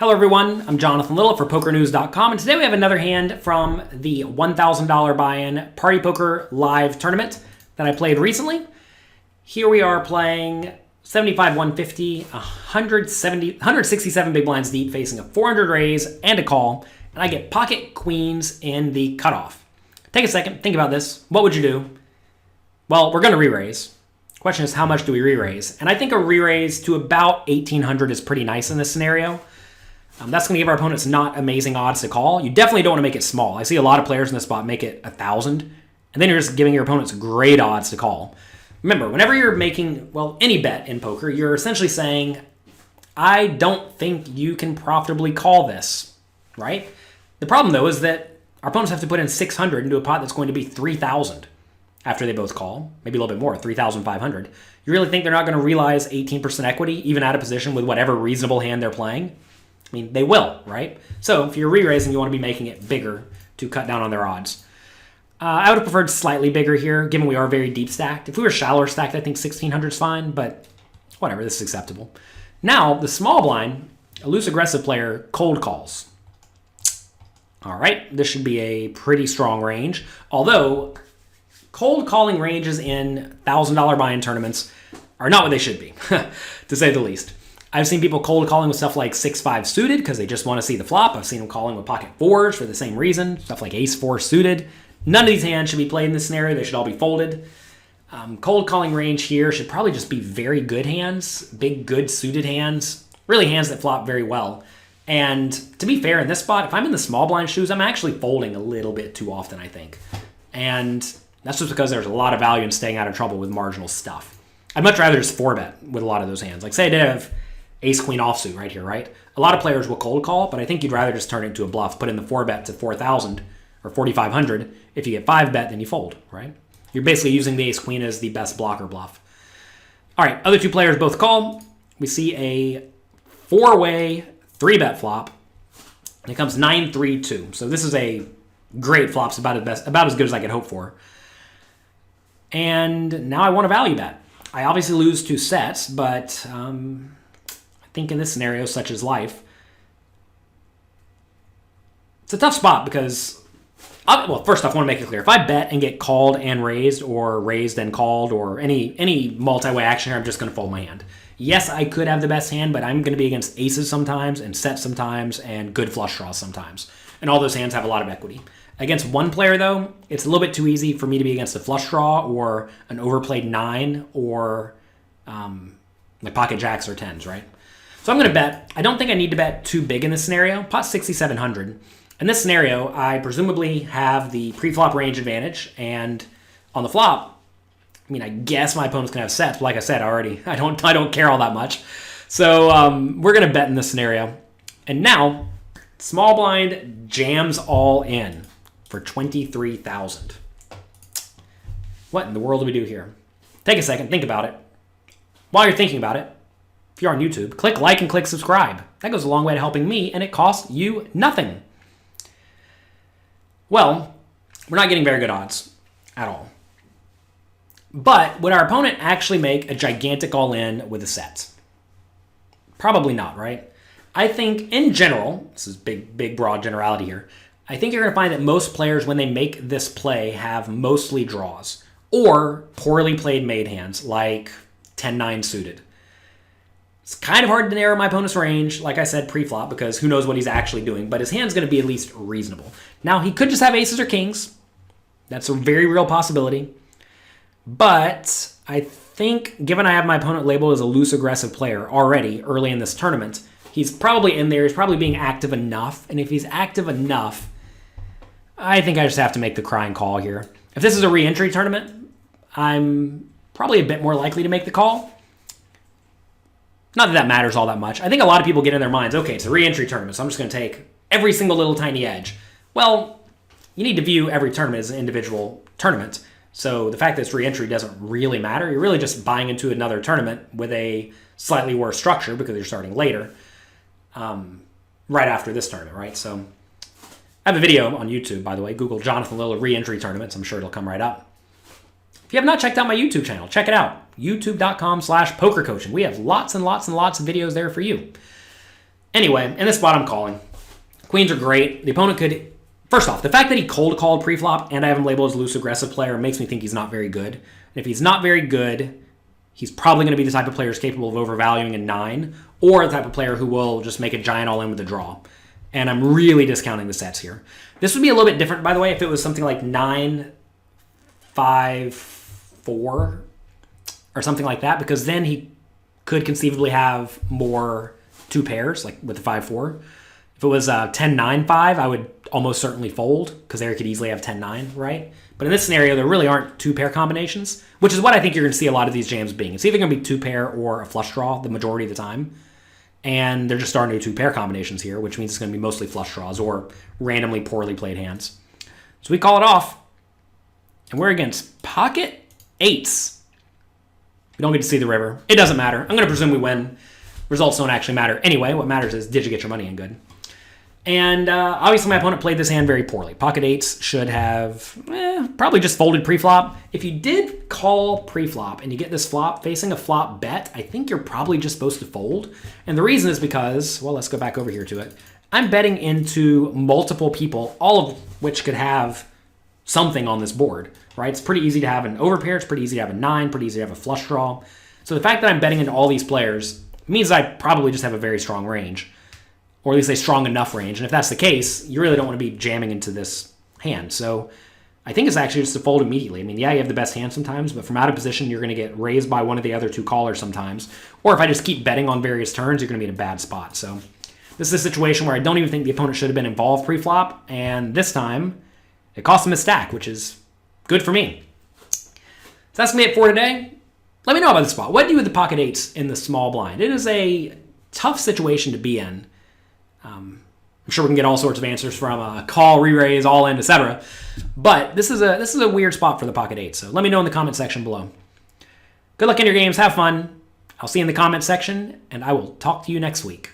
Hello everyone, I'm Jonathan Little for PokerNews.com, and today we have another hand from the $1,000 buy-in Party Poker Live tournament that I played recently. Here we are playing 75, 150, 167 big blinds deep, facing a 400 raise and a call, and I get pocket queens in the cutoff. Take a second, think about this. What would you do? Well, we're going to re-raise. Question is, how much do we re-raise? And I think a re-raise to about 1,800 is pretty nice in this scenario. That's going to give our opponents not amazing odds to call. You definitely don't want to make it small. I see a lot of players in this spot make it 1,000, and then you're just giving your opponents great odds to call. Remember, whenever you're making, well, any bet in poker, you're essentially saying, I don't think you can profitably call this, right? The problem, though, is that our opponents have to put in 600 into a pot that's going to be 3,000 after they both call, maybe a little bit more, 3,500. You really think they're not going to realize 18% equity, even out of position with whatever reasonable hand they're playing? I mean, they will, right? So if you're re-raising, you want to be making it bigger to cut down on their odds. I would have preferred slightly bigger here, given we are very deep stacked. If we were shallower stacked, I think 1,600 is fine, but whatever, this is acceptable. Now, the small blind, a loose aggressive player, cold calls. All right, this should be a pretty strong range, although cold calling ranges in $1,000 buy-in tournaments are not what they should be, to say the least. I've seen people cold calling with stuff like 6-5 suited because they just want to see the flop. I've seen them calling with pocket fours for the same reason, stuff like ace-4 suited. None of these hands should be played in this scenario. They should all be folded. Cold calling range here should probably just be very good hands, big, good suited hands, really hands that flop very well. And to be fair, in this spot, if I'm in the small blind shoes, I'm actually folding a little bit too often, I think. And that's just because there's a lot of value in staying out of trouble with marginal stuff. I'd much rather just 4-bet with a lot of those hands. Like say I did have ace-queen offsuit right here, right? A lot of players will cold call, but I think you'd rather just turn it into a bluff, put in the 4-bet to 4,000 or 4,500. If you get 5-bet, then you fold, right? You're basically using the ace-queen as the best blocker bluff. All right, other two players both call. We see a 4-way 3-bet flop. And it comes 9-3-2. So this is a great flop. It's about as good as I could hope for. And now I want a value bet. I obviously lose 2 sets, but I think in this scenario, such as life, it's a tough spot because, well, first off, I want to make it clear. If I bet and get called and raised, or raised and called, or any multi-way action here, I'm just going to fold my hand. Yes, I could have the best hand, but I'm going to be against aces sometimes, and sets sometimes, and good flush draws sometimes. And all those hands have a lot of equity. Against one player, though, it's a little bit too easy for me to be against a flush draw, or an overplayed 9, or like pocket jacks or 10s, right? So I'm going to bet. I don't think I need to bet too big in this scenario. Pot 6,700. In this scenario, I presumably have the pre-flop range advantage, and on the flop, I mean, I guess my opponent's going to have sets, but like I said already, I don't care all that much. So we're going to bet in this scenario. And now, small blind jams all in for 23,000. What in the world do we do here? Take a second, think about it. While you're thinking about it, if you're on YouTube, click like and click subscribe. That goes a long way to helping me, and it costs you nothing. Well, we're not getting very good odds at all. But would our opponent actually make a gigantic all-in with a set? Probably not, right? I think in general, this is big broad generality here, I think you're going to find that most players, when they make this play, have mostly draws or poorly played made hands like 10-9 suited. It's kind of hard to narrow my opponent's range, like I said, pre-flop, because who knows what he's actually doing, but his hand's going to be at least reasonable. Now, he could just have aces or kings. That's a very real possibility. But I think, given I have my opponent labeled as a loose aggressive player already early in this tournament, he's probably in there. He's probably being active enough. And if he's active enough, I think I just have to make the crying call here. If this is a re-entry tournament, I'm probably a bit more likely to make the call. Not that that matters all that much. I think a lot of people get in their minds, okay, it's a re-entry tournament, so I'm just going to take every single little tiny edge. Well, you need to view every tournament as an individual tournament. So the fact that it's re-entry doesn't really matter. You're really just buying into another tournament with a slightly worse structure because you're starting later, right after this tournament, right? So I have a video on YouTube, by the way. Google Jonathan Little re-entry tournaments. I'm sure it'll come right up. If you have not checked out my YouTube channel, check it out. youtube.com/pokercoaching. We have lots and lots and lots of videos there for you. Anyway, in this spot, I'm calling. Queens are great. The opponent could... First off, the fact that he cold called pre-flop and I have him labeled as a loose aggressive player makes me think he's not very good. And if he's not very good, he's probably going to be the type of player who's capable of overvaluing a 9, or the type of player who will just make a giant all-in with a draw. And I'm really discounting the sets here. This would be a little bit different, by the way, if it was something like 9, 5, 4, or something like that, because then he could conceivably have more 2 pairs, like with the 5-4. If it was 10-9-5, I would almost certainly fold, because there he could easily have 10-9, right? But in this scenario, there really aren't 2-pair combinations, which is what I think you're going to see a lot of these jams being. It's either going to be 2-pair or a flush draw the majority of the time. And they're just starting to do 2-pair combinations here, which means it's going to be mostly flush draws or randomly poorly played hands. So we call it off. And we're against pocket 8s. We don't get to see the river. It doesn't matter. I'm going to presume we win. Results don't actually matter. Anyway, what matters is, did you get your money in good? And obviously my opponent played this hand very poorly. Pocket 8s should have probably just folded pre-flop. If you did call pre-flop and you get this flop facing a flop bet, I think you're probably just supposed to fold. And the reason is because, well, let's go back over here to it. I'm betting into multiple people, all of which could have something on this board, right? It's pretty easy to have an overpair. It's pretty easy to have a 9, pretty easy to have a flush draw. So the fact that I'm betting into all these players means I probably just have a very strong range. Or at least a strong enough range. And if that's the case, you really don't want to be jamming into this hand. So I think it's actually just to fold immediately. I mean, yeah, you have the best hand sometimes, but from out of position, you're going to get raised by one of the other 2 callers sometimes. Or if I just keep betting on various turns, you're going to be in a bad spot. So this is a situation where I don't even think the opponent should have been involved pre-flop. And this time, it cost him a stack, which is good for me. So that's going to be it for today. Let me know about the spot. What do you do with the pocket 8s in the small blind? It is a tough situation to be in. I'm sure we can get all sorts of answers from call, re-raise, all in, etc. But this is a weird spot for the pocket 8. So let me know in the comment section below. Good luck in your games. Have fun. I'll see you in the comment section, and I will talk to you next week.